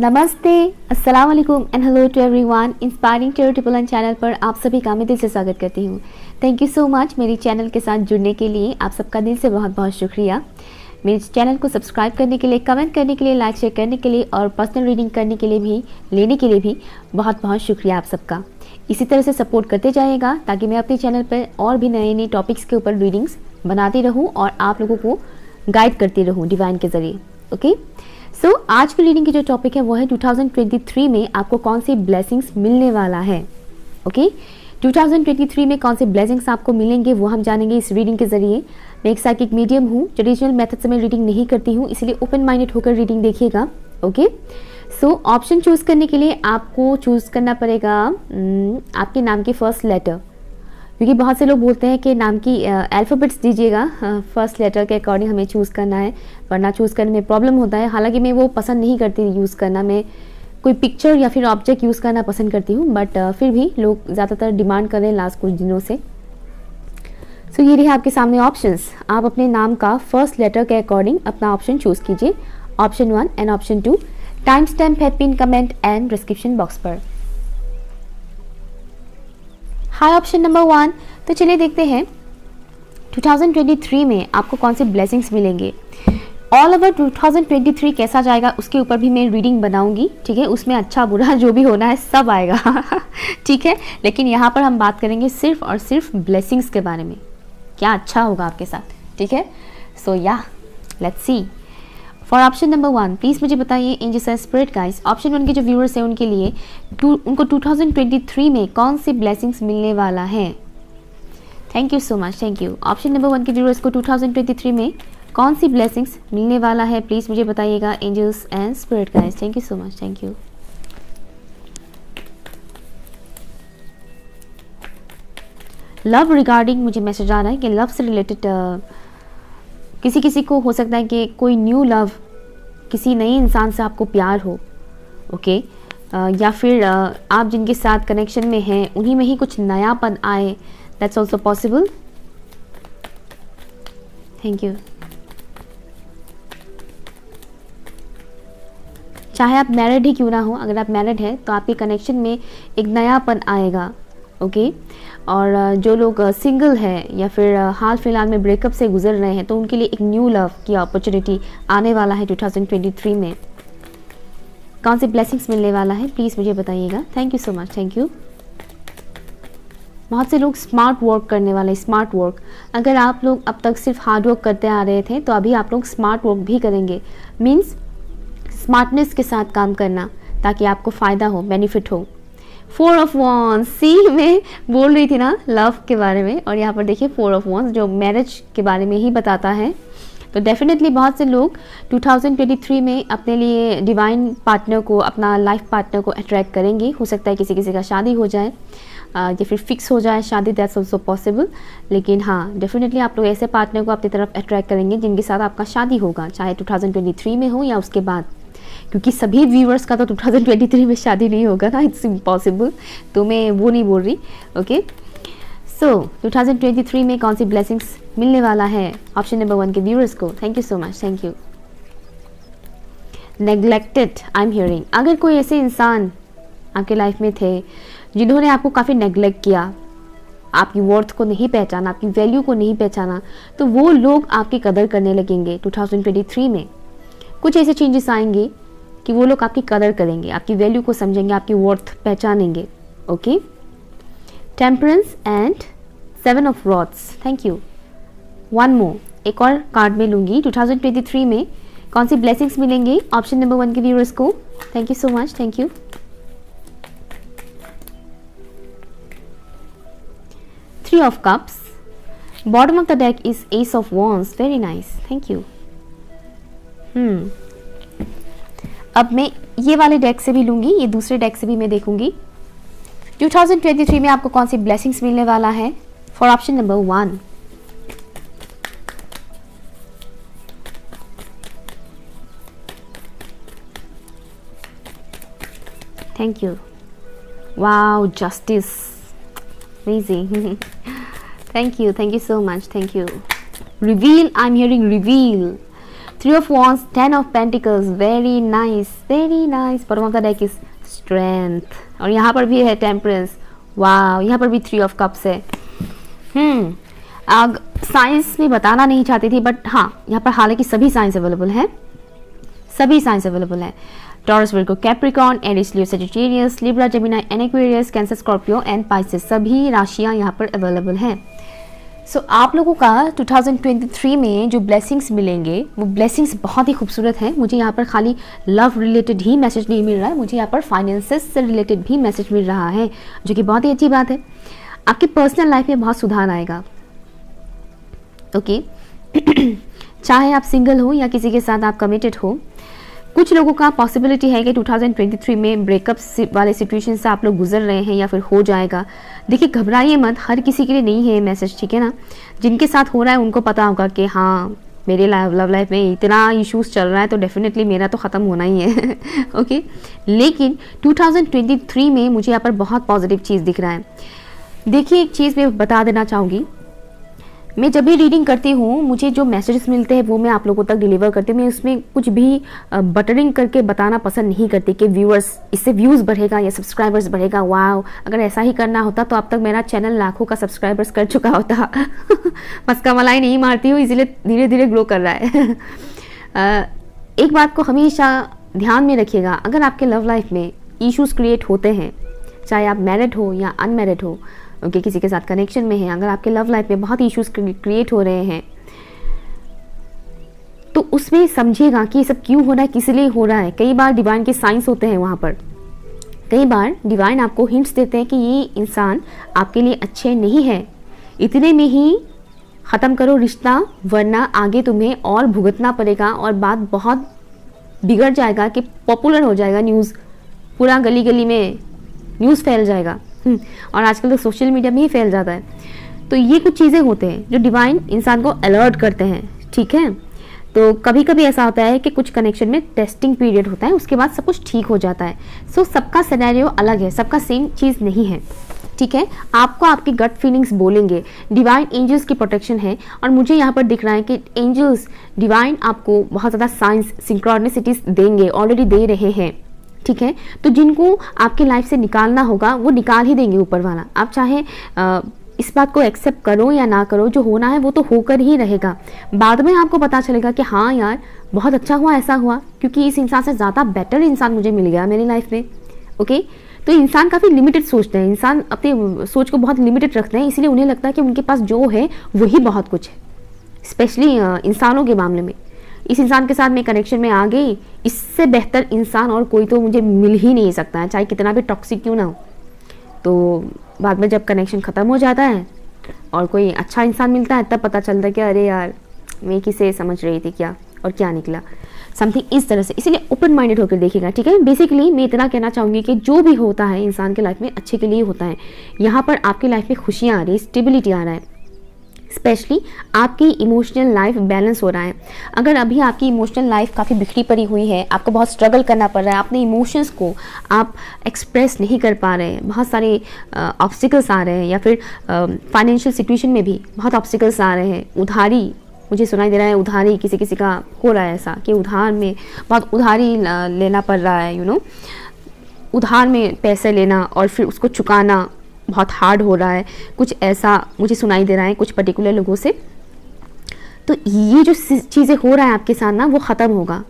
नमस्ते, अस्सलाम वालेकुम and hello to everyone. Inspiring tarot triple one channel पर आप सभी का मैं दिल से स्वागत करती हूँ। थैंक यू सो मच मेरी चैनल के साथ जुड़ने के लिए। आप सबका दिल से बहुत बहुत शुक्रिया। मेरे चैनल को सब्सक्राइब करने के लिए, कमेंट करने के लिए, लाइक शेयर करने के लिए और पर्सनल रीडिंग करने के लिए भी, लेने के लिए भी बहुत बहुत शुक्रिया आप सबका। इसी तरह से सपोर्ट करते जाइएगा ताकि मैं अपने चैनल पर और भी नए नए टॉपिक्स के ऊपर रीडिंग्स बनाती रहूँ और आप लोगों को गाइड करती रहूँ डिवाइन के ज़रिए। ओके, सो आज की रीडिंग की जो टॉपिक है वो है 2023 में आपको कौन सी ब्लेसिंग्स मिलने वाला है। ओके, 2023 में कौन से ब्लेसिंग्स आपको मिलेंगे वो हम जानेंगे इस रीडिंग के ज़रिए। मैं एक साइकिक मीडियम हूँ, ट्रेडिशनल मेथड से मैं रीडिंग नहीं करती हूँ, इसलिए ओपन माइंडेड होकर रीडिंग देखिएगा। ओके, सो ऑप्शन चूज़ करने के लिए आपको चूज़ करना पड़ेगा आपके नाम की फर्स्ट लेटर, क्योंकि बहुत से लोग बोलते हैं कि नाम की अल्फ़ाबेट्स दीजिएगा, फर्स्ट लेटर के अकॉर्डिंग हमें चूज़ करना है, वरना चूज़ करने में प्रॉब्लम होता है। हालांकि मैं वो पसंद नहीं करती यूज़ करना, मैं कोई पिक्चर या फिर ऑब्जेक्ट यूज़ करना पसंद करती हूँ, बट फिर भी लोग ज़्यादातर डिमांड कर रहे हैं लास्ट कुछ दिनों से। सो ये रहे आपके सामने ऑप्शंस। आप अपने नाम का फर्स्ट लेटर के अकॉर्डिंग अपना ऑप्शन चूज़ कीजिए, option 1 and option 2। Time stamp है pin comment and description box पर। Hi option number 1। तो चलिए देखते हैं 2023 में आपको कौन से ब्लेसिंग्स मिलेंगे। ऑल ओवर 2023 कैसा जाएगा उसके ऊपर भी मैं रीडिंग बनाऊंगी, ठीक है। उसमें अच्छा बुरा जो भी होना है सब आएगा ठीक है, लेकिन यहाँ पर हम बात करेंगे सिर्फ और सिर्फ ब्लेसिंग्स के बारे में, क्या अच्छा होगा आपके साथ, ठीक है। सो या let's see for option number 1। Please मुझे बताइए angels and spirit guides, option 1 के जो व्यूअर्स हैं उनके लिए उनको 2023 में कौन सी ब्लेसिंग्स मिलने वाला है। Thank you so much, thank you. Option number 1 के व्यूअर्स को 2023 में कौन सी ब्लेसिंग्स मिलने वाला है, प्लीज़ मुझे बताइएगा angels and spirit guides. Thank you so much, thank you. Love regarding मुझे मैसेज आ रहा है कि लव से रिलेटेड किसी किसी को हो सकता है कि कोई न्यू लव, किसी नए इंसान से आपको प्यार हो, ओके, या फिर आप जिनके साथ कनेक्शन में हैं उन्हीं में ही कुछ नयापन आए, that's also possible. Thank you. चाहे आप मैरिड ही क्यों ना हो, अगर आप मैरिड हैं तो आपके कनेक्शन में एक नयापन आएगा, ओके। और जो लोग सिंगल हैं या फिर हाल फिलहाल में ब्रेकअप से गुजर रहे हैं तो उनके लिए एक न्यू लव की अपॉर्चुनिटी आने वाला है 2023 में। कौन से ब्लेसिंग्स मिलने वाला है प्लीज़ मुझे बताइएगा। Thank you so much, thank you. बहुत से लोग स्मार्ट वर्क करने वाले, स्मार्ट वर्क। अगर आप लोग अब तक सिर्फ हार्ड वर्क करते आ रहे थे तो अभी आप लोग स्मार्ट वर्क भी करेंगे, मीन्स स्मार्टनेस के साथ काम करना ताकि आपको फ़ायदा हो, बेनिफिट हो। 4 ऑफ वॉन्स, सी मैं बोल रही थी ना लव के बारे में, और यहाँ पर देखिए 4 ऑफ वॉन्स जो मैरिज के बारे में ही बताता है। तो डेफिनेटली बहुत से लोग 2023 में अपने लिए डिवाइन पार्टनर को, अपना लाइफ पार्टनर को अट्रैक्ट करेंगे। हो सकता है किसी किसी का शादी हो जाए या फिर फिक्स हो जाए शादी, दैट्स ऑल्सो पॉसिबल। लेकिन हाँ, डेफिनेटली आप लोग ऐसे पार्टनर को अपनी तरफ अट्रैक्ट करेंगे जिनके साथ आपका शादी होगा, चाहे 2023 में हो या उसके बाद, क्योंकि सभी व्यूअर्स का तो 2023 में शादी नहीं होगा ना, इट्स इम्पॉसिबल, तो मैं वो नहीं बोल रही, ओके। सो 2023 में कौन सी ब्लेसिंग्स मिलने वाला है ऑप्शन नंबर 1 के व्यूअर्स को। Thank you so much, thank you. Neglected I am hearing, अगर कोई ऐसे इंसान आपके लाइफ में थे जिन्होंने आपको काफ़ी नेग्लेक्ट किया, आपकी वर्थ को नहीं पहचाना, आपकी वैल्यू को नहीं पहचाना, तो वो लोग आपकी कदर करने लगेंगे 2023 में। कुछ ऐसे चेंजेस आएंगे कि वो लोग आपकी कदर करेंगे, आपकी वैल्यू को समझेंगे, आपकी वर्थ पहचानेंगे, okay. Temperance and 7 of rods, thank you. 1 मोर, एक और कार्ड में लूँगी। 2023 में कौन सी ब्लेसिंग्स मिलेंगे ऑप्शन नंबर 1 के व्यूअर्स को। Thank you so much, thank you. 3 of cups, bottom of the deck is S of wands, very nice, thank you. अब मैं ये वाले डेक से भी लूँगी, ये दूसरे डेक से भी मैं देखूंगी 2023 में आपको कौन सी ब्लेसिंग्स मिलने वाला है for option number 1। Thank you. Wow, justice, amazing thank you so much, thank you. Reveal, I am hearing reveal. 3 of Wands, 10 of Pentacles, very nice very nice. Bottom of the deck is strength, और यहाँ पर भी है temperance. वाह, यहाँ पर भी 3 of cups है। साइंस में बताना नहीं चाहती थी, बट हाँ यहाँ पर हालांकि सभी साइंस अवेलेबल हैं, सभी साइंस अवेलेबल है। Taurus, Virgo, Capricorn, Aries, Leo, Sagittarius, Libra, Gemini and Aquarius, Cancer, Scorpio and Pisces, सभी राशियाँ यहाँ पर अवेलेबल हैं। सो आप लोगों का 2023 में जो ब्लेसिंग्स मिलेंगे वो ब्लेसिंग्स बहुत ही खूबसूरत हैं। मुझे यहाँ पर खाली लव रिलेटेड ही मैसेज नहीं मिल रहा है, मुझे यहाँ पर फाइनेंसेस से रिलेटेड भी मैसेज मिल रहा है, जो कि बहुत ही अच्छी बात है। आपकी पर्सनल लाइफ में बहुत सुधार आएगा। ओके चाहे आप सिंगल हो या किसी के साथ आप कमिटेड हो, कुछ लोगों का पॉसिबिलिटी है कि 2023 में ब्रेकअप वाले सिचुएशन से आप लोग गुजर रहे हैं या फिर हो जाएगा। देखिए घबराइए मत, हर किसी के लिए नहीं है मैसेज, ठीक है ना। जिनके साथ हो रहा है उनको पता होगा कि हाँ मेरे लव लाइफ में इतना इश्यूज चल रहा है तो डेफिनेटली मेरा तो ख़त्म होना ही है। ओके लेकिन 2023 में मुझे यहाँ पर बहुत पॉजिटिव चीज़ दिख रहा है। देखिए एक चीज़ मैं बता देना चाहूँगी, मैं जब भी रीडिंग करती हूँ मुझे जो मैसेजेस मिलते हैं वो मैं आप लोगों तक डिलीवर करती हूँ। मैं उसमें कुछ भी बटरिंग करके बताना पसंद नहीं करती कि व्यूअर्स, इससे व्यूज़ बढ़ेगा या सब्सक्राइबर्स बढ़ेगा। वाह, अगर ऐसा ही करना होता तो अब तक मेरा चैनल लाखों का सब्सक्राइबर्स कर चुका होता। मस्का मलाई नहीं मारती हूँ, इसीलिए धीरे धीरे ग्रो कर रहा है। एक बात को हमेशा ध्यान में रखिएगा, अगर आपके लव लाइफ में इश्यूज़ क्रिएट होते हैं, चाहे आप मैरिड हो या अनमैरिड हो, ओके किसी के साथ कनेक्शन में है, अगर आपके लव लाइफ में बहुत इश्यूज क्रिएट हो रहे हैं तो उसमें समझिएगा कि ये सब क्यों हो रहा है, किस लिए हो रहा है। कई बार डिवाइन के साइंस होते हैं वहाँ पर, कई बार डिवाइन आपको हिंट्स देते हैं कि ये इंसान आपके लिए अच्छे नहीं है, इतने में ही ख़त्म करो रिश्ता वरना आगे तुम्हें और भुगतना पड़ेगा और बात बहुत बिगड़ जाएगा कि पॉपुलर हो जाएगा, न्यूज़ पूरा गली गली में न्यूज़ फैल जाएगा। और आजकल तो सोशल मीडिया में ही फैल जाता है। तो ये कुछ चीज़ें होते हैं जो डिवाइन इंसान को अलर्ट करते हैं, ठीक है। तो कभी कभी ऐसा होता है कि कुछ कनेक्शन में टेस्टिंग पीरियड होता है, उसके बाद सब कुछ ठीक हो जाता है। सो सबका सिनेरियो अलग है, सबका सेम चीज़ नहीं है, ठीक है। आपको आपकी गट फीलिंग्स बोलेंगे, डिवाइन एंजल्स की प्रोटेक्शन है और मुझे यहाँ पर दिख रहा है कि एंजल्स डिवाइन आपको बहुत ज़्यादा साइंस सिंक्रोनिसिटीज देंगे, ऑलरेडी दे रहे हैं, ठीक है। तो जिनको आपकी लाइफ से निकालना होगा वो निकाल ही देंगे ऊपर वाला। आप चाहे इस बात को एक्सेप्ट करो या ना करो, जो होना है वो तो होकर ही रहेगा। बाद में आपको पता चलेगा कि हाँ यार बहुत अच्छा हुआ ऐसा हुआ, क्योंकि इस इंसान से ज़्यादा बेटर इंसान मुझे मिल गया मेरी लाइफ में। ओके तो इंसान काफ़ी लिमिटेड सोचते हैं, इंसान अपनी सोच को बहुत लिमिटेड रखते हैं, इसलिए उन्हें लगता है कि उनके पास जो है वही बहुत कुछ है। स्पेशली इंसानों के मामले में, इस इंसान के साथ मैं कनेक्शन में आ गई, इससे बेहतर इंसान और कोई तो मुझे मिल ही नहीं सकता है, चाहे कितना भी टॉक्सिक क्यों ना हो। तो बाद में जब कनेक्शन ख़त्म हो जाता है और कोई अच्छा इंसान मिलता है तब पता चलता है कि अरे यार मैं किसे समझ रही थी क्या और क्या निकला, समथिंग इस तरह से। इसीलिए ओपन माइंडेड होकर देखिएगा, ठीक है। बेसिकली मैं इतना कहना चाहूँगी कि जो भी होता है इंसान के लाइफ में अच्छे के लिए होता है। यहाँ पर आपकी लाइफ में खुशियाँ आ रही है, स्टेबिलिटी आ रहा है, स्पेशली आपकी इमोशनल लाइफ बैलेंस हो रहा है। अगर अभी आपकी इमोशनल लाइफ काफ़ी बिखरी पड़ी हुई है, आपको बहुत स्ट्रगल करना पड़ रहा है, अपने इमोशंस को आप एक्सप्रेस नहीं कर पा रहे हैं, बहुत सारे ऑब्स्टिकल्स आ रहे हैं, या फिर फाइनेंशियल सिचुएशन में भी बहुत ऑब्स्टिकल्स आ रहे हैं, उधारी मुझे सुनाई दे रहा है, उधारी किसी किसी का हो रहा है ऐसा कि उधार में बहुत उधारी लेना पड़ रहा है, यू नो उधार में पैसे लेना और फिर उसको चुकाना बहुत हार्ड हो रहा है, कुछ ऐसा मुझे सुनाई दे रहा है कुछ पर्टिकुलर लोगों से। तो ये जो चीज़ें हो रहा है आपके साथ ना वो ख़त्म होगा,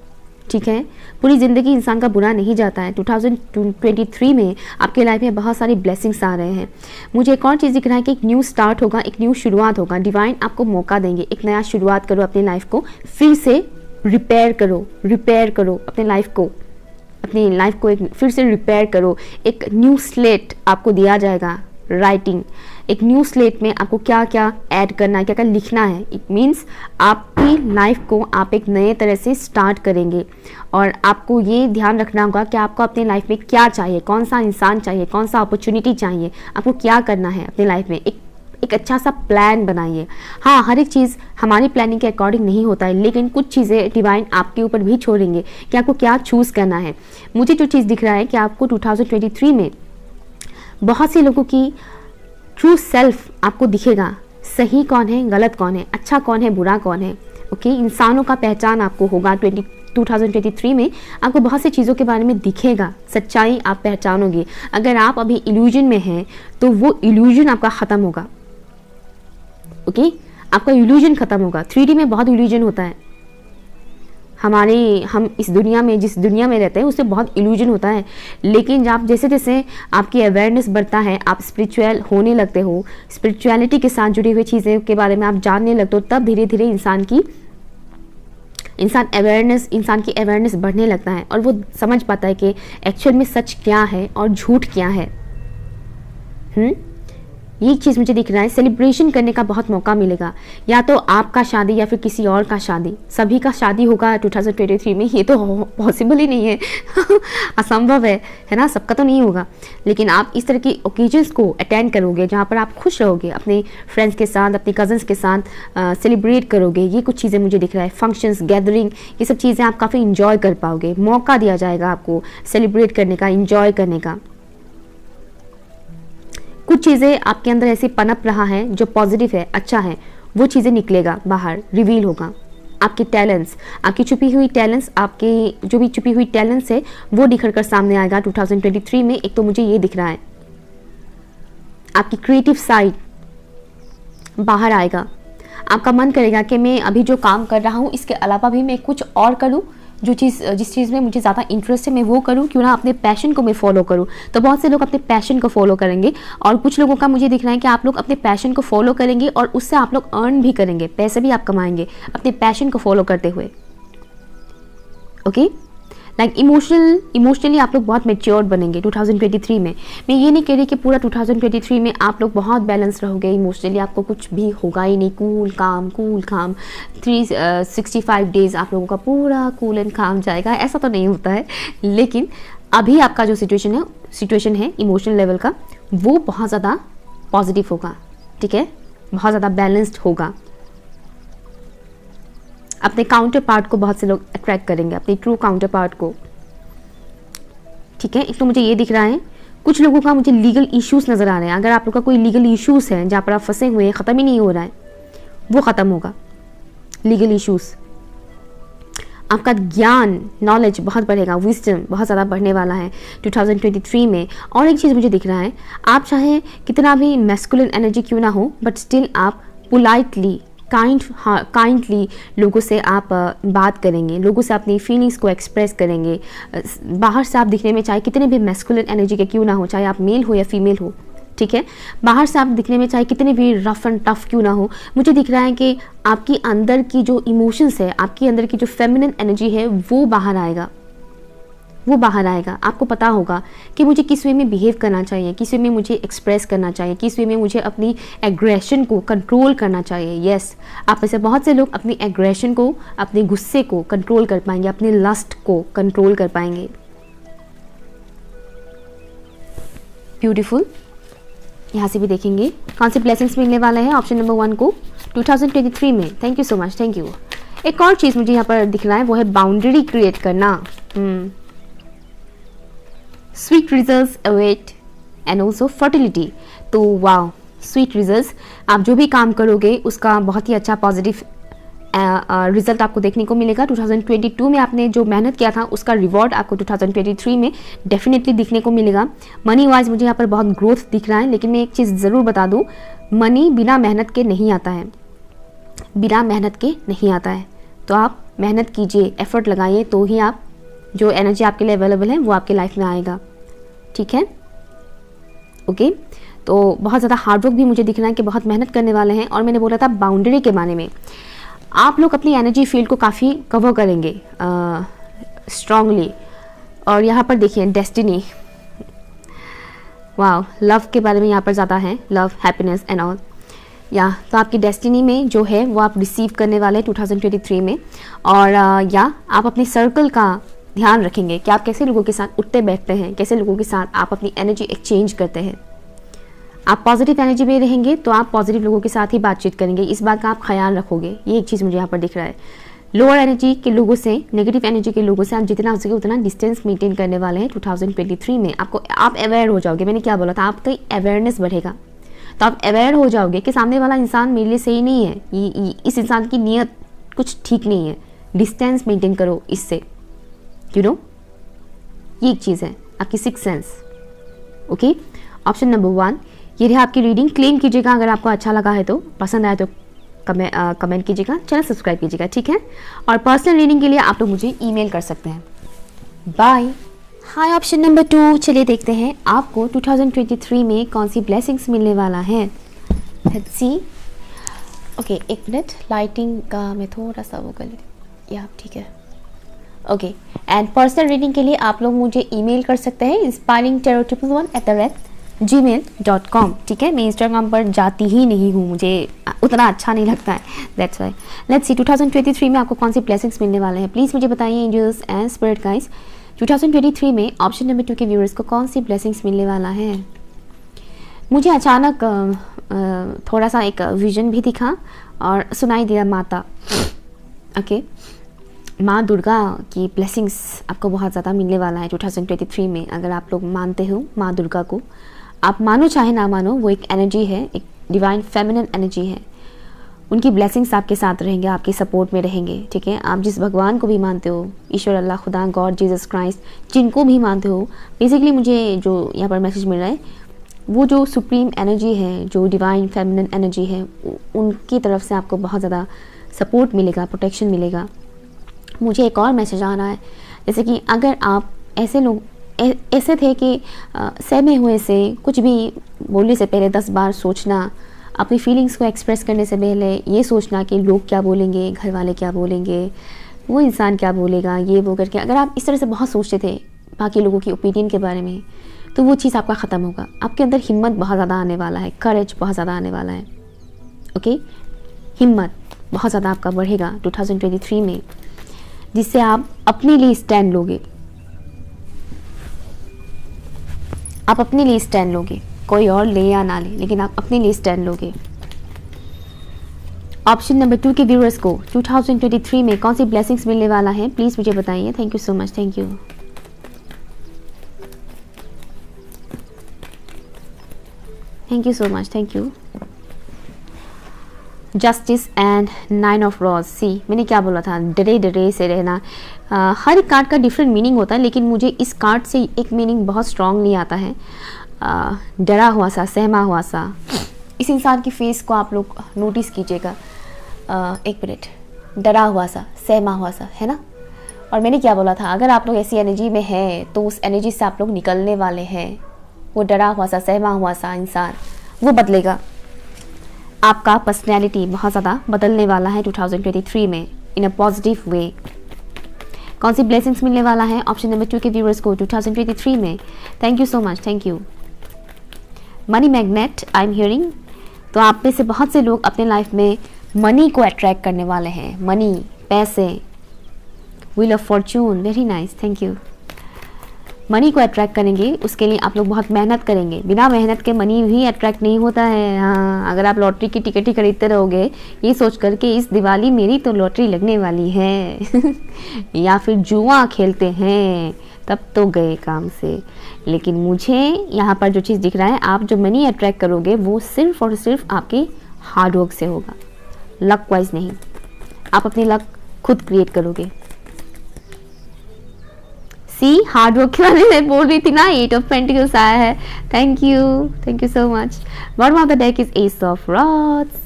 ठीक है। पूरी ज़िंदगी इंसान का बुरा नहीं जाता है। 2023 में आपके लाइफ में बहुत सारी ब्लेसिंग्स आ रहे हैं। मुझे एक और चीज़ दिख रहा है कि एक न्यू स्टार्ट होगा, एक न्यू शुरुआत होगा। डिवाइन आपको मौका देंगे, एक नया शुरुआत करो, अपनी लाइफ को फिर से रिपेयर करो अपने लाइफ को, अपनी लाइफ को एक फिर से रिपेयर करो। एक न्यू स्लेट आपको दिया जाएगा, राइटिंग, एक न्यू स्लेट में आपको क्या क्या ऐड करना है, क्या क्या लिखना है। इट मीन्स आपकी लाइफ को आप एक नए तरह से स्टार्ट करेंगे और आपको ये ध्यान रखना होगा कि आपको अपनी लाइफ में क्या चाहिए, कौन सा इंसान चाहिए, कौन सा अपॉर्चुनिटी चाहिए, आपको क्या करना है अपनी लाइफ में। एक अच्छा सा प्लान बनाइए। हाँ, हर एक चीज़ हमारी प्लानिंग के अकॉर्डिंग नहीं होता है, लेकिन कुछ चीज़ें डिवाइन आपके ऊपर भी छोड़ेंगे कि आपको क्या चूज़ करना है। मुझे जो चीज़ दिख रहा है कि आपको 2023 में बहुत से लोगों की ट्रू सेल्फ आपको दिखेगा, सही कौन है, गलत कौन है, अच्छा कौन है, बुरा कौन है। ओके, इंसानों का पहचान आपको होगा 2023 में। आपको बहुत सी चीज़ों के बारे में दिखेगा, सच्चाई आप पहचानोगे। अगर आप अभी इल्यूजन में हैं तो वो इल्यूजन आपका ख़त्म होगा। ओके, आपका इल्यूजन ख़त्म होगा। 3D में बहुत इल्यूजन होता है। हम इस दुनिया में, जिस दुनिया में रहते हैं, उससे बहुत इल्यूजन होता है। लेकिन आप जैसे जैसे आपकी अवेयरनेस बढ़ता है, आप स्पिरिचुअल होने लगते हो, स्पिरिचुअलिटी के साथ जुड़ी हुई चीज़ें के बारे में आप जानने लगते हो, तब धीरे धीरे इंसान की अवेयरनेस बढ़ने लगता है और वो समझ पाता है कि एक्चुअल में सच क्या है और झूठ क्या है। ये चीज़ मुझे दिख रहा है। सेलिब्रेशन करने का बहुत मौका मिलेगा, या तो आपका शादी या फिर किसी और का शादी। सभी का शादी होगा 2023 में, ये तो पॉसिबल ही नहीं है असंभव है ना, सबका तो नहीं होगा। लेकिन आप इस तरह की ओकेजन्स को अटेंड करोगे जहाँ पर आप खुश रहोगे, अपने फ्रेंड्स के साथ, अपने कजन्स के साथ सेलिब्रेट करोगे। ये कुछ चीज़ें मुझे दिख रहा है। फंक्शंस, गैदरिंग, ये सब चीज़ें आप काफ़ी इंजॉय कर पाओगे। मौका दिया जाएगा आपको सेलिब्रेट करने का, इंजॉय करने का। कुछ चीज़ें आपके अंदर ऐसे पनप रहा है जो पॉजिटिव है, अच्छा है, वो चीज़ें निकलेगा बाहर, रिवील होगा। आपके टैलेंट्स, आपकी छुपी हुई टैलेंट्स, आपके जो भी छुपी हुई टैलेंट्स है वो निखर कर सामने आएगा 2023 में। एक तो मुझे ये दिख रहा है, आपकी क्रिएटिव साइड बाहर आएगा। आपका मन करेगा कि मैं अभी जो काम कर रहा हूँ इसके अलावा भी मैं कुछ और करूँ, जिस चीज़ में मुझे ज़्यादा इंटरेस्ट है मैं वो करूँ, क्यों ना अपने पैशन को मैं फॉलो करूँ। तो बहुत से लोग अपने पैशन को फॉलो करेंगे, और कुछ लोगों का मुझे दिख रहा है कि आप लोग अपने पैशन को फॉलो करेंगे और उससे आप लोग अर्न भी करेंगे, पैसे भी आप कमाएंगे अपने पैशन को फॉलो करते हुए। ओके, लाइक इमोशनली आप लोग बहुत मेच्योर बनेंगे 2023 में। मैं ये नहीं कह रही कि पूरा 2023 में आप लोग बहुत बैलेंस रहोगे इमोशनली, आपको कुछ भी होगा ही नहीं। कूल काम 365 डेज आप लोगों का पूरा कूल एंड काम जाएगा, ऐसा तो नहीं होता है। लेकिन अभी आपका जो सिचुएशन है इमोशनल लेवल का, वो बहुत ज़्यादा पॉजिटिव होगा, ठीक है, बहुत ज़्यादा बैलेंस्ड होगा। अपने काउंटर पार्ट को बहुत से लोग अट्रैक्ट करेंगे, अपने ट्रू काउंटर पार्ट को, ठीक है। एक तो मुझे ये दिख रहा है, कुछ लोगों का मुझे लीगल इश्यूज नज़र आ रहे हैं। अगर आप लोग का कोई लीगल इश्यूज है जहाँ पर आप फंसे हुए हैं, ख़त्म ही नहीं हो रहा है, वो ख़त्म होगा। लीगल इश्यूज, आपका ज्ञान, नॉलेज बहुत बढ़ेगा, विजडम बहुत ज़्यादा बढ़ने वाला है 2023 में। और एक चीज़ मुझे दिख रहा है, आप चाहे कितना भी मैस्कुलिन एनर्जी क्यों ना हो, बट स्टिल आप पोलाइटली, काइंडली लोगों से आप बात करेंगे, लोगों से अपनी फीलिंग्स को एक्सप्रेस करेंगे। बाहर से आप दिखने में चाहे कितने भी मैस्कुलिन एनर्जी के क्यों ना हो, चाहे आप मेल हो या फीमेल हो, ठीक है, बाहर से आप दिखने में चाहे कितने भी रफ एंड टफ क्यों ना हो, मुझे दिख रहा है कि आपकी अंदर की जो इमोशंस है, आपकी अंदर की जो फेमिनिन एनर्जी है वो बाहर आएगा, वो बाहर आएगा। आपको पता होगा कि मुझे किस वे में बिहेव करना चाहिए, किस वे में मुझे एक्सप्रेस करना चाहिए, किस वे में मुझे अपनी एग्रेशन को कंट्रोल करना चाहिए। यस, आप में से बहुत से लोग अपनी एग्रेशन को, अपने गुस्से को कंट्रोल कर पाएंगे, अपने लस्ट को कंट्रोल कर पाएंगे। ब्यूटीफुल। यहाँ से भी देखेंगे कौन से ब्लेसिंग्स मिलने वाले हैं ऑप्शन नंबर 1 को 2023 में। Thank you so much, thank you. एक और चीज़ मुझे यहाँ पर दिख रहा है, वो है बाउंड्री क्रिएट करना। Sweet results await and also fertility. तो वाह, स्वीट रिजल्ट्स, आप जो भी काम करोगे उसका बहुत ही अच्छा पॉजिटिव रिजल्ट आपको देखने को मिलेगा। 2022 में आपने जो मेहनत किया था उसका रिवॉर्ड आपको 2023 में डेफिनेटली दिखने को मिलेगा। मनी वाइज मुझे यहाँ पर बहुत ग्रोथ दिख रहा है, लेकिन मैं एक चीज़ ज़रूर बता दूँ, मनी बिना मेहनत के नहीं आता है, बिना मेहनत के नहीं आता है। तो आप मेहनत कीजिए, एफर्ट लगाइए, तो ही आप जो एनर्जी आपके लिए अवेलेबल है वो आपके लाइफ में आएगा, ठीक है। ओके, तो बहुत ज़्यादा हार्डवर्क भी मुझे दिख रहा है कि बहुत मेहनत करने वाले हैं। और मैंने बोला था बाउंड्री के बारे में, आप लोग अपनी एनर्जी फील्ड को काफ़ी कवर करेंगे स्ट्रांगली। और यहाँ पर देखिए डेस्टिनी, वाह, लव के बारे में यहाँ पर ज़्यादा है, लव, हैप्पीनेस एंड ऑल। या तो आपकी डेस्टिनी में जो है वो आप रिसीव करने वाले 2023 में। और या आप अपने सर्कल का ध्यान रखेंगे कि आप कैसे लोगों के साथ उठते बैठते हैं, कैसे लोगों के साथ आप अपनी एनर्जी एक्सचेंज करते हैं। आप पॉजिटिव एनर्जी में रहेंगे तो आप पॉजिटिव लोगों के साथ ही बातचीत करेंगे, इस बात का आप ख्याल रखोगे। ये एक चीज़ मुझे यहाँ पर दिख रहा है। लोअर एनर्जी के लोगों से, नेगेटिव एनर्जी के लोगों से आप जितना हो सके उतना डिस्टेंस मेंटेन करने वाले हैं 2023 में। आप अवेयर हो जाओगे, मैंने क्या बोला था, आपका अवेयरनेस बढ़ेगा। तो आप अवेयर हो जाओगे कि सामने वाला इंसान मेरे लिए सही नहीं है, इस इंसान की नीयत कुछ ठीक नहीं है, डिस्टेंस मेंटेन करो इससे, यू नो, ये एक चीज़ है, आपकी six sense. Okay, option number 1 ये रही आपकी रीडिंग। क्लेम कीजिएगा अगर आपको अच्छा लगा है तो, पसंद आया तो कमेंट कीजिएगा, चैनल सब्सक्राइब कीजिएगा, ठीक है। और पर्सनल रीडिंग के लिए आप लोग मुझे ईमेल कर सकते हैं। बाय। हाय, ऑप्शन नंबर 2, चलिए देखते हैं आपको 2023 में कौन सी ब्लेसिंग्स मिलने वाला है। Let's see. ओके, एक मिनट, लाइटिंग का मैं थोड़ा सा वो कर लेती, या ठीक है। ओके, एंड पर्सनल रीडिंग के लिए आप लोग मुझे ईमेल कर सकते हैं inspiringtarot111@gmail.com, ठीक है। मैं इंस्टाग्राम पर जाती ही नहीं हूँ, मुझे उतना अच्छा नहीं लगता है, दैट्स वाई। लेट्स सी 2023 में आपको कौन सी ब्लेसिंग्स मिलने वाले हैं, प्लीज़ मुझे बताइए एंजल्स एंड स्पिरिट गाइस। 2023 में ऑप्शन नंबर 2 के व्यूअर्स को कौन सी ब्लेसिंग्स मिलने वाला है। मुझे अचानक थोड़ा सा एक विजन भी दिखा और सुनाई दिया माता। ओके, माँ दुर्गा की ब्लेसिंग्स आपको बहुत ज़्यादा मिलने वाला है 2023 में। अगर आप लोग मानते हो माँ दुर्गा को, आप मानो चाहे ना मानो, वो एक एनर्जी है, एक डिवाइन फेमिनिन एनर्जी है। उनकी ब्लेसिंग्स आपके साथ रहेंगे, आपके सपोर्ट में रहेंगे, ठीक है। आप जिस भगवान को भी मानते हो, ईश्वर, अल्लाह, खुदा, गॉड, जीसस क्राइस्ट, जिनको भी मानते हो, बेसिकली मुझे जो यहाँ पर मैसेज मिल रहा है, वो जो सुप्रीम एनर्जी है, जो डिवाइन फेमिनिन एनर्जी है, उनकी तरफ से आपको बहुत ज़्यादा सपोर्ट मिलेगा, प्रोटेक्शन मिलेगा। मुझे एक और मैसेज आ रहा है, जैसे कि अगर आप ऐसे लोग ऐसे थे कि सहमे हुए से, कुछ भी बोलने से पहले 10 बार सोचना, अपनी फीलिंग्स को एक्सप्रेस करने से पहले ये सोचना कि लोग क्या बोलेंगे, घर वाले क्या बोलेंगे, वो इंसान क्या बोलेगा, ये वो करके, अगर आप इस तरह से बहुत सोचते थे बाकी लोगों की ओपिनियन के बारे में, तो वो चीज़ आपका ख़त्म होगा। आपके अंदर हिम्मत बहुत ज़्यादा आने वाला है, करेज बहुत ज़्यादा आने वाला है। ओके, हिम्मत बहुत ज़्यादा आपका बढ़ेगा 2023 में, जिससे आप अपने लिए स्टैंड लोगे। आप अपने लिए स्टैंड लोगे, कोई और ले या ना ले, लेकिन आप अपने लिए स्टैंड लोगे। ऑप्शन नंबर 2 के व्यूअर्स को 2023 में कौन सी ब्लेसिंग्स मिलने वाला है, प्लीज़ मुझे बताइए। Thank you so much, thank you. Thank you so much, thank you. Justice and 9 of rods. See, मैंने क्या बोला था, डरे डरे से रहना। हर एक कार्ड का डिफरेंट मीनिंग होता है, लेकिन मुझे इस कार्ड से एक मीनिंग बहुत स्ट्रांगली आता है, डरा हुआ सा, सहमा हुआ सा। इस इंसान की फेस को आप लोग नोटिस कीजिएगा, एक मिनट, डरा हुआ सा, सहमा हुआ सा, है ना। और मैंने क्या बोला था, अगर आप लोग ऐसी एनर्जी में हैं तो उस एनर्जी से आप लोग निकलने वाले हैं। वो डरा हुआ सा, सहमा हुआ सा इंसान वो बदलेगा। आपका पर्सनैलिटी बहुत ज़्यादा बदलने वाला है 2023 में, इन अ पॉजिटिव वे। कौन सी ब्लेसिंग्स मिलने वाला है ऑप्शन नंबर 2 के व्यूअर्स को 2023 में। Thank you so much, thank you. Money magnet I am hearing. तो आप में से बहुत से लोग अपने लाइफ में मनी को अट्रैक्ट करने वाले हैं, मनी, पैसे, wheel of Fortune, very nice, thank you. Money को अट्रैक्ट करेंगे, उसके लिए आप लोग बहुत मेहनत करेंगे। बिना मेहनत के मनी भी अट्रैक्ट नहीं होता है। हाँ, अगर आप लॉटरी की टिकट ही खरीदते रहोगे ये सोच कर के इस दिवाली मेरी तो लॉटरी लगने वाली है या फिर जुआ खेलते हैं, तब तो गए काम से। लेकिन मुझे यहाँ पर जो चीज़ दिख रहा है, आप जो मनी अट्रैक्ट करोगे वो सिर्फ और सिर्फ आपके हार्डवर्क से होगा, लक वाइज नहीं। आप अपनी लक खुद क्रिएट करोगे। सी, हार्ड वर्क के बारे में बोल रही थी ना, 8 ऑफ पेंटिकल्स आया है। Thank you so much. Bottom of the deck is S of rods.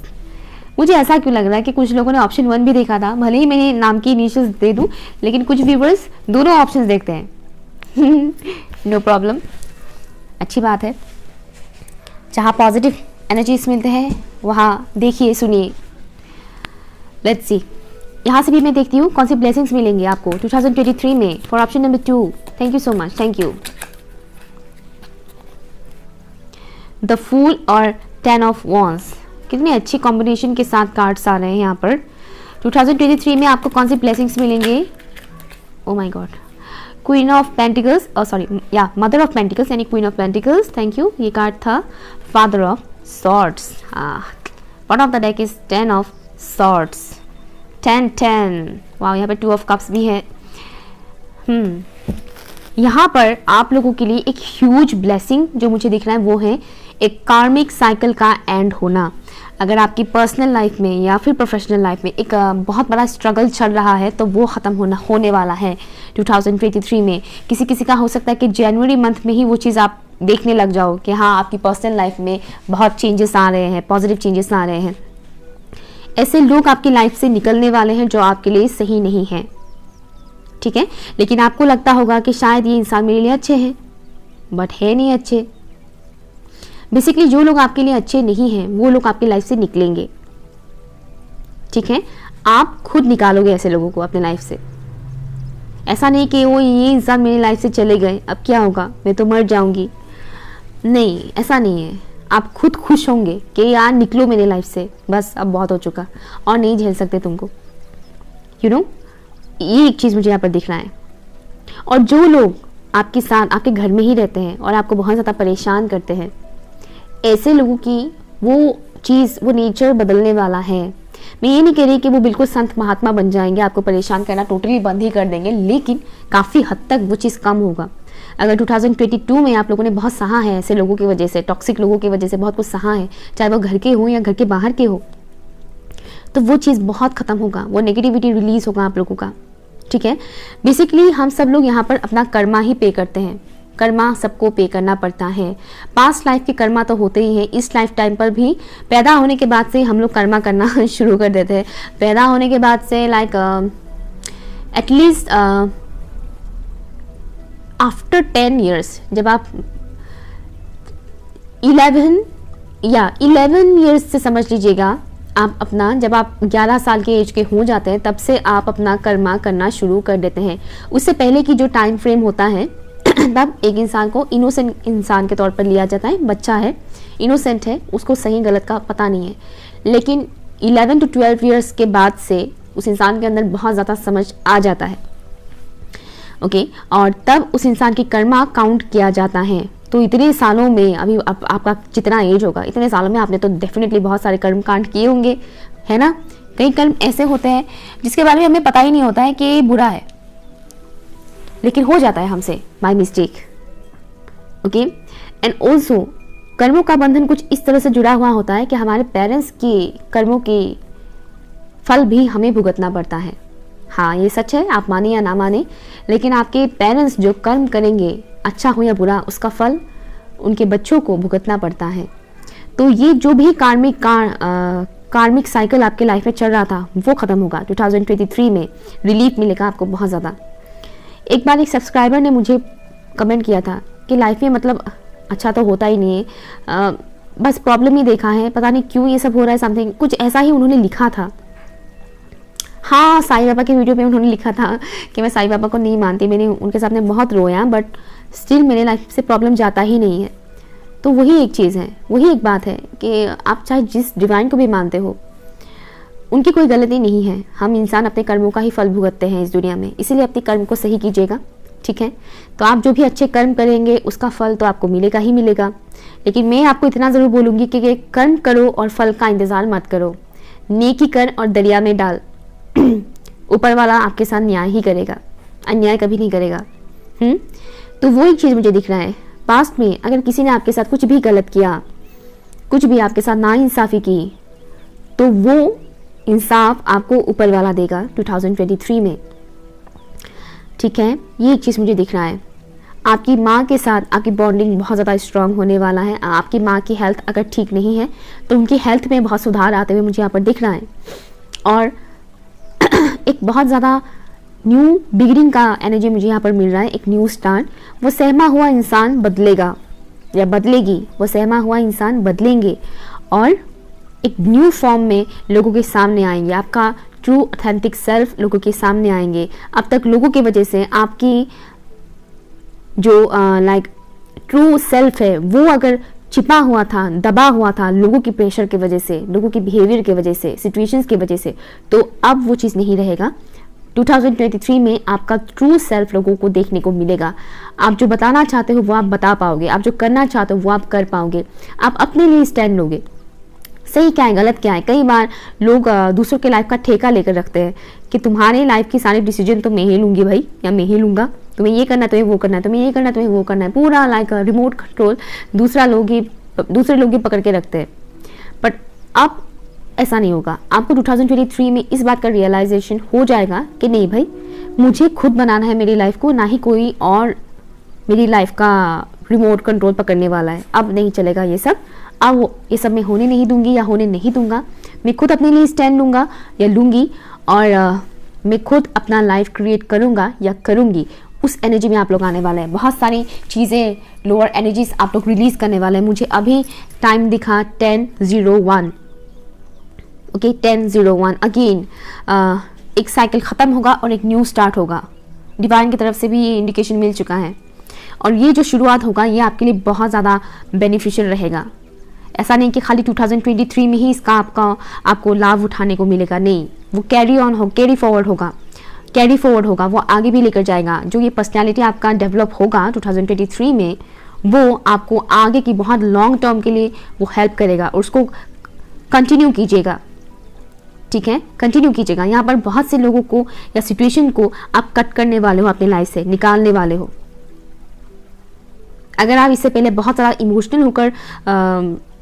मुझे ऐसा क्यों लग रहा है कि कुछ लोगों ने ऑप्शन 1 भी देखा था, भले ही मैंने नाम की इनिशियल्स दे दूं, लेकिन कुछ व्यूअर्स दोनों ऑप्शंस देखते हैं। नो प्रॉब्लम, अच्छी बात है। जहाँ पॉजिटिव एनर्जीज मिलते हैं वहाँ देखिए, सुनिए। लेट्स सी, यहाँ से भी मैं देखती हूँ कौन सी ब्लेसिंग्स मिलेंगी आपको 2023 में for option number 2। Thank you so much, thank you. The fool और 10 ऑफ वॉन्ड्स, कितने अच्छी कॉम्बिनेशन के साथ कार्ड्स आ रहे हैं यहाँ पर। 2023 में आपको कौन सी ब्लेसिंग्स मिलेंगे। Oh my God, queen of pentacles, sorry या मदर ऑफ पेंटिकल्स यानी queen of pentacles, thank you. ये कार्ड था father of swords. Bottom of the deck is 10 of swords, 10 10। वाह, यहाँ पे 2 ऑफ कप्स भी है। यहाँ पर आप लोगों के लिए एक ह्यूज ब्लेसिंग जो मुझे दिख रहा है वो है एक कार्मिक साइकिल का एंड होना। अगर आपकी पर्सनल लाइफ में या फिर प्रोफेशनल लाइफ में एक बहुत बड़ा स्ट्रगल चल रहा है तो वो ख़त्म होने वाला है 2023 में। किसी किसी का हो सकता है कि जनवरी मंथ में ही वो चीज़ आप देखने लग जाओ कि हाँ आपकी पर्सनल लाइफ में बहुत चेंजेस आ रहे हैं, पॉजिटिव चेंजेस आ रहे हैं। ऐसे लोग आपकी लाइफ से निकलने वाले हैं जो आपके लिए सही नहीं है, ठीक है। लेकिन आपको लगता होगा कि शायद ये इंसान मेरे लिए अच्छे हैं, बट है नहीं अच्छे। बेसिकली जो लोग आपके लिए अच्छे नहीं हैं वो लोग आपकी लाइफ से निकलेंगे, ठीक है। आप खुद निकालोगे ऐसे लोगों को अपने लाइफ से। ऐसा नहीं कि वो ये इंसान मेरी लाइफ से चले गए अब क्या होगा, मैं तो मर जाऊंगी, नहीं ऐसा नहीं है। आप खुद खुश होंगे कि यार निकलो मेरी लाइफ से, बस अब बहुत हो चुका और नहीं झेल सकते तुमको, यू नो। ये एक चीज़ मुझे यहाँ पर दिख रहा है। और जो लोग आपके साथ आपके घर में ही रहते हैं और आपको बहुत ज़्यादा परेशान करते हैं, ऐसे लोगों की वो चीज़, वो नेचर बदलने वाला है। मैं ये नहीं कह रही कि वो बिल्कुल संत महात्मा बन जाएंगे, आपको परेशान करना टोटली बंद ही कर देंगे, लेकिन काफ़ी हद तक वो चीज़ कम होगा। अगर 2022 में आप लोगों ने बहुत सहा है ऐसे लोगों की वजह से, टॉक्सिक लोगों की वजह से बहुत कुछ सहा है, चाहे वो घर के हो या घर के बाहर के हो, तो वो चीज़ बहुत ख़त्म होगा, वो नेगेटिविटी रिलीज होगा आप लोगों का, ठीक है। बेसिकली हम सब लोग यहाँ पर अपना कर्मा ही पे करते हैं, कर्मा सबको पे करना पड़ता है। पास्ट लाइफ के कर्मा तो होते ही हैं, इस लाइफ टाइम पर भी पैदा होने के बाद से हम लोग कर्मा करना शुरू कर देते हैं। पैदा होने के बाद से लाइक एटलीस्ट आफ्टर 10 ईयर्स, जब आप 11 ईयर्स से समझ लीजिएगा, आप अपना जब आप 11 साल के एज के हो जाते हैं तब से आप अपना कर्मा करना शुरू कर देते हैं। उससे पहले की जो टाइम फ्रेम होता है तब एक इंसान को इनोसेंट इंसान के तौर पर लिया जाता है, बच्चा है, इनोसेंट है, उसको सही गलत का पता नहीं है। लेकिन 11 to 12 ईयर्स के बाद से उस इंसान के अंदर बहुत ज़्यादा समझ आ जाता है, ओके। और तब उस इंसान की कर्मा काउंट किया जाता है। तो इतने सालों में, अभी आपका जितना एज होगा इतने सालों में आपने तो डेफिनेटली बहुत सारे कर्म कांड किए होंगे, है ना। कई कर्म ऐसे होते हैं जिसके बारे में हमें पता ही नहीं होता है कि बुरा है, लेकिन हो जाता है हमसे by mistake, okay. And also कर्मों का बंधन कुछ इस तरह से जुड़ा हुआ होता है कि हमारे पेरेंट्स के कर्मों के फल भी हमें भुगतना पड़ता है। हाँ ये सच है, आप माने या ना माने, लेकिन आपके पेरेंट्स जो कर्म करेंगे, अच्छा हो या बुरा, उसका फल उनके बच्चों को भुगतना पड़ता है। तो ये जो भी कार्मिक साइकिल आपके लाइफ में चल रहा था वो ख़त्म होगा 2023 में, रिलीफ मिलेगा आपको बहुत ज़्यादा। एक बार एक सब्सक्राइबर ने मुझे कमेंट किया था कि लाइफ में मतलब अच्छा तो होता ही नहीं है, बस प्रॉब्लम ही देखा है, पता नहीं क्यों ये सब हो रहा है, समथिंग कुछ ऐसा ही उन्होंने लिखा था। हाँ, साईं बाबा के वीडियो पे उन्होंने लिखा था कि मैं साईं बाबा को नहीं मानती, मैंने उनके सामने बहुत रोया, बट स्टिल मेरे लाइफ से प्रॉब्लम जाता ही नहीं है। तो वही एक चीज़ है, वही एक बात है कि आप चाहे जिस डिवाइन को भी मानते हो, उनकी कोई गलती नहीं है। हम इंसान अपने कर्मों का ही फल भुगतते हैं इस दुनिया में, इसीलिए अपने कर्म को सही कीजिएगा, ठीक है। तो आप जो भी अच्छे कर्म करेंगे उसका फल तो आपको मिलेगा ही मिलेगा। लेकिन मैं आपको इतना ज़रूर बोलूँगी कि कर्म करो और फल का इंतज़ार मत करो, नेकी कर और दरिया में डाल। ऊपर वाला आपके साथ न्याय ही करेगा, अन्याय कभी नहीं करेगा। तो वो एक चीज़ मुझे दिख रहा है, पास्ट में अगर किसी ने आपके साथ कुछ भी गलत किया, कुछ भी आपके साथ नाइंसाफ़ी की, तो वो इंसाफ आपको ऊपर वाला देगा 2023 में, ठीक है। ये एक चीज़ मुझे दिख रहा है। आपकी माँ के साथ आपकी बॉन्डिंग बहुत ज़्यादा स्ट्रांग होने वाला है। आपकी माँ की हेल्थ अगर ठीक नहीं है तो उनकी हेल्थ में बहुत सुधार आते हुए मुझे यहाँ पर दिख रहा है। और एक बहुत ज़्यादा न्यू बिगिनिंग का एनर्जी मुझे यहाँ पर मिल रहा है, एक न्यू स्टार्ट। वो सहमा हुआ इंसान बदलेगा या बदलेगी, वो सहमा हुआ इंसान बदलेंगे और एक न्यू फॉर्म में लोगों के सामने आएंगे। आपका ट्रू ऑथेंटिक सेल्फ लोगों के सामने आएंगे। अब तक लोगों की वजह से आपकी जो लाइक ट्रू सेल्फ है वो अगर छिपा हुआ था, दबा हुआ था लोगों की प्रेशर की वजह से, लोगों की बिहेवियर की वजह से, सिचुएशंस की वजह से, तो अब वो चीज़ नहीं रहेगा। 2023 में आपका ट्रू सेल्फ लोगों को देखने को मिलेगा। आप जो बताना चाहते हो वो आप बता पाओगे, आप जो करना चाहते हो वो आप कर पाओगे, आप अपने लिए स्टैंड लोगे। सही क्या है, गलत क्या है। कई बार लोग दूसरों के लाइफ का ठेका लेकर रखते हैं कि तुम्हारे लाइफ की सारी डिसीजन तो मैं ही लूँगी भाई, या मैं ही लूँगा, तुम्हें ये करना है, तुम्हें वो करना है, तुम्हें ये करना है, तुम्हें वो करना है, पूरा लाइक रिमोट कंट्रोल दूसरे लोग ही पकड़ के रखते हैं। बट अब ऐसा नहीं होगा। आपको 2023 में इस बात का रियलाइजेशन हो जाएगा कि नहीं भाई, मुझे खुद बनाना है मेरी लाइफ को, ना ही कोई और मेरी लाइफ का रिमोट कंट्रोल पकड़ने वाला है। अब नहीं चलेगा ये सब, अब ये सब मैं होने नहीं दूंगी या होने नहीं दूंगा। मैं खुद अपने लिए स्टैंड लूँगा या लूँगी, और मैं खुद अपना लाइफ क्रिएट करूँगा या करूँगी। उस एनर्जी में आप लोग आने वाले हैं। बहुत सारी चीज़ें, लोअर एनर्जीज आप लोग रिलीज़ करने वाले हैं। मुझे अभी टाइम दिखा 10:01, ओके 10:01। अगेन एक साइकिल ख़त्म होगा और एक न्यू स्टार्ट होगा। डिवाइन की तरफ से भी ये इंडिकेशन मिल चुका है, और ये जो शुरुआत होगा ये आपके लिए बहुत ज़्यादा बेनिफिशियल रहेगा। ऐसा नहीं कि खाली 2023 में ही इसका आपको लाभ उठाने को मिलेगा, नहीं, वो कैरी फॉरवर्ड होगा, वो आगे भी लेकर जाएगा। जो ये पर्सनैलिटी आपका डेवलप होगा 2023 में, वो आपको आगे की बहुत लॉन्ग टर्म के लिए वो हेल्प करेगा, और उसको कंटिन्यू कीजिएगा, ठीक है, कंटिन्यू कीजिएगा। यहाँ पर बहुत से लोगों को या सिचुएशन को आप कट करने वाले हो, अपनी लाइफ से निकालने वाले हो। अगर आप इससे पहले बहुत ज़्यादा इमोशनल होकर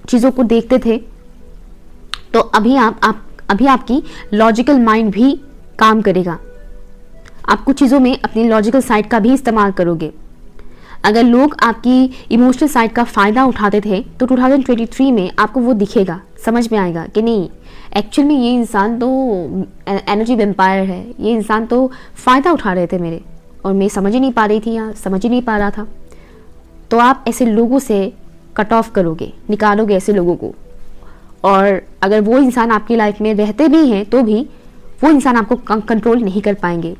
चीज़ों को देखते थे, तो अभी आपकी लॉजिकल माइंड भी काम करेगा। आप कुछ चीज़ों में अपनी लॉजिकल साइड का भी इस्तेमाल करोगे। अगर लोग आपकी इमोशनल साइड का फ़ायदा उठाते थे, तो 2023 में आपको वो दिखेगा, समझ में आएगा कि नहीं, एक्चुअल में ये इंसान तो एनर्जी वेम्पायर है, ये इंसान तो फ़ायदा उठा रहे थे मेरे, और मैं समझ ही नहीं पा रही थी या समझ ही नहीं पा रहा था। तो आप ऐसे लोगों से कट ऑफ करोगे, निकालोगे ऐसे लोगों को। और अगर वो इंसान आपकी लाइफ में रहते भी हैं, तो भी वो इंसान आपको कंट्रोल नहीं कर पाएंगे।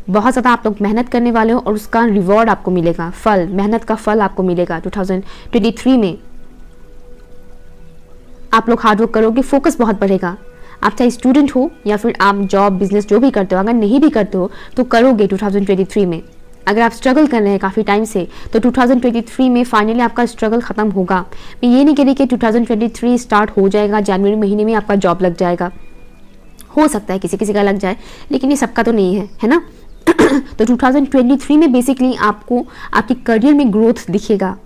बहुत ज़्यादा आप लोग मेहनत करने वाले हो, और उसका रिवॉर्ड आपको मिलेगा, फल, मेहनत का फल आपको मिलेगा 2023 में। आप लोग हार्डवर्क करोगे, फोकस बहुत बढ़ेगा। आप चाहे स्टूडेंट हो या फिर आप जॉब बिजनेस जो भी करते हो, अगर नहीं भी करते हो तो करोगे 2023 में। अगर आप स्ट्रगल कर रहे हैं काफ़ी टाइम से, तो 2023 में फाइनली आपका स्ट्रगल ख़त्म होगा। मैं ये नहीं कह रही कि 2023 स्टार्ट हो जाएगा, जनवरी महीने में आपका जॉब लग जाएगा। हो सकता है किसी का लग जाए, लेकिन ये सबका तो नहीं है ना। तो 2023 में बेसिकली आपको आपकी करियर में ग्रोथ दिखेगा।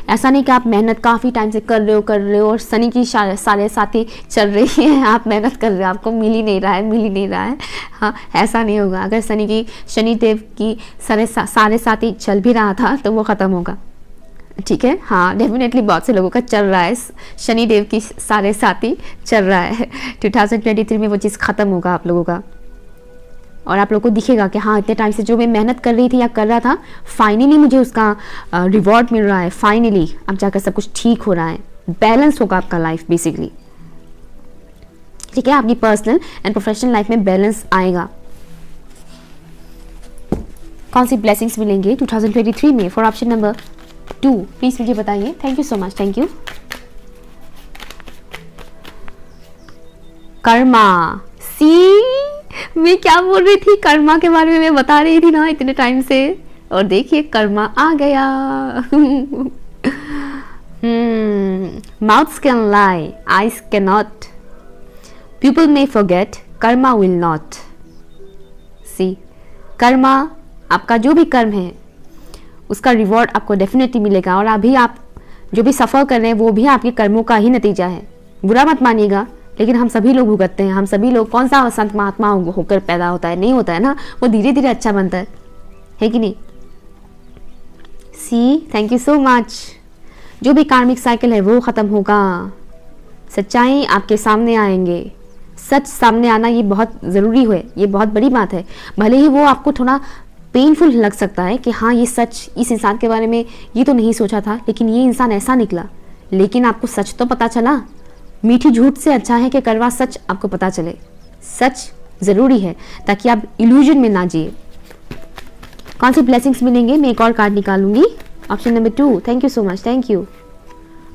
ऐसा नहीं कि आप मेहनत काफ़ी टाइम से कर रहे हो और शनि की साढ़े साथी चल रही है, आप मेहनत कर रहे हो, आपको मिल ही नहीं रहा है। हाँ, ऐसा नहीं होगा। अगर शनिदेव की साढ़े साथी चल भी रहा था, तो वो ख़त्म होगा, ठीक है। हाँ, डेफिनेटली बहुत से लोगों का चल रहा है, शनिदेव की साढ़े साथी चल रहा है। 2023 में वो चीज़ ख़त्म होगा आप लोगों का, और आप लोगों को दिखेगा कि हाँ, इतने टाइम से जो मैं मेहनत कर रही थी या कर रहा था, फाइनली मुझे उसका रिवॉर्ड मिल रहा है। फाइनली अब जाकर सब कुछ ठीक हो रहा है, बैलेंस होगा आपका लाइफ बेसिकली, ठीक है। आपकी पर्सनल एंड प्रोफेशनल लाइफ में बैलेंस आएगा। कौन सी ब्लेसिंग्स मिलेंगे 2023 में? फॉर ऑप्शन नंबर 2 प्लीज मुझे बताइए। Thank you so much, thank you. Karma, see मैं क्या बोल रही थी, कर्मा के बारे में मैं बता रही थी ना इतने टाइम से, और देखिए कर्मा आ गया। Mouths can lie, eyes cannot. People may forget, karma will not. See, Karma, आपका जो भी कर्म है उसका रिवॉर्ड आपको डेफिनेटली मिलेगा। और अभी आप जो भी सफ़र कर रहे हैं वो भी आपके कर्मों का ही नतीजा है। बुरा मत मानिएगा, लेकिन हम सभी लोग भुगतते हैं। हम सभी लोग, कौन सा संत महात्मा होकर पैदा होता है? नहीं होता है ना, वो धीरे धीरे अच्छा बनता है कि नहीं। सी, थैंक यू सो मच। जो भी कार्मिक साइकिल है वो ख़त्म होगा, सच्चाई आपके सामने आएंगे। सच सामने आना ये बहुत ज़रूरी है, ये बहुत बड़ी बात है। भले ही वो आपको थोड़ा पेनफुल लग सकता है कि हाँ, ये सच, इस इंसान के बारे में ये तो नहीं सोचा था, लेकिन ये इंसान ऐसा निकला। लेकिन आपको सच तो पता चला। मीठी झूठ से अच्छा है कि कड़वा सच आपको पता चले। सच ज़रूरी है ताकि आप इल्यूजन में ना जिए। कौन सी ब्लेसिंग्स मिलेंगे? मैं एक और कार्ड निकालूंगी। Option number 2, thank you so much, thank you.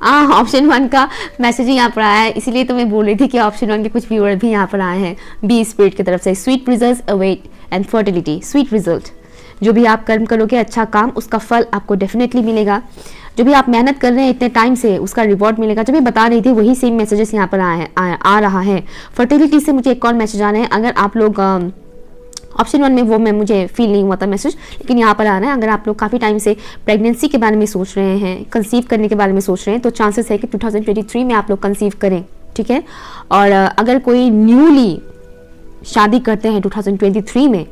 Option 1 का मैसेज ही यहाँ पर आया है, इसीलिए तो मैं बोल रही थी कि ऑप्शन 1 के कुछ व्यूअर भी यहाँ पर आए हैं बी स्पिरिट की तरफ से। Sweet result await and fertility, sweet result. जो भी आप कर्म करोगे, अच्छा काम, उसका फल आपको डेफिनेटली मिलेगा। जो भी आप मेहनत कर रहे हैं इतने टाइम से, उसका रिवॉर्ड मिलेगा। जो मैं बता रही थी वही सेम मैसेजेस यहाँ पर आ रहा है। फर्टिलिटी से मुझे एक और मैसेज आ रहे हैं। अगर आप लोग ऑप्शन 1 में वो मैं मुझे फील नहीं हुआ था मैसेज, लेकिन यहाँ पर आ रहा है। अगर आप लोग काफ़ी टाइम से प्रेगनेंसी के बारे में सोच रहे हैं, कंसीव करने के बारे में सोच रहे हैं, तो चांसेस है कि 2023 में आप लोग कंसीव करें, ठीक है। और अगर कोई न्यूली शादी करते हैं 2023 में,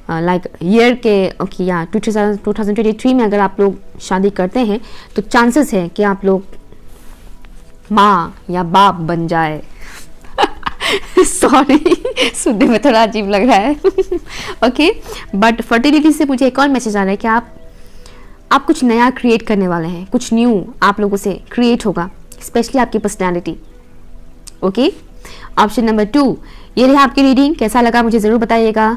लाइक ईयर के ओके या 2023 में अगर आप लोग शादी करते हैं, तो चांसेस है कि आप लोग माँ या बाप बन जाए। सॉरी, सुनने में थोड़ा अजीब लग रहा है। ओके, बट फर्टिलिटी से मुझे एक और मैसेज आ रहा है कि आप कुछ नया क्रिएट करने वाले हैं, कुछ न्यू आप लोगों से क्रिएट होगा, स्पेशली आपकी पर्सनैलिटी। ओके, ऑप्शन नंबर 2, ये रही आपकी रीडिंग। कैसा लगा मुझे ज़रूर बताइएगा,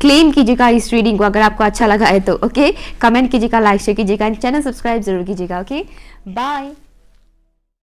क्लेम कीजिएगा इस रीडिंग को अगर आपको अच्छा लगा है तो। ओके, कमेंट कीजिएगा, लाइक शेयर कीजिएगा, चैनल सब्सक्राइब जरूर कीजिएगा। Okay, bye.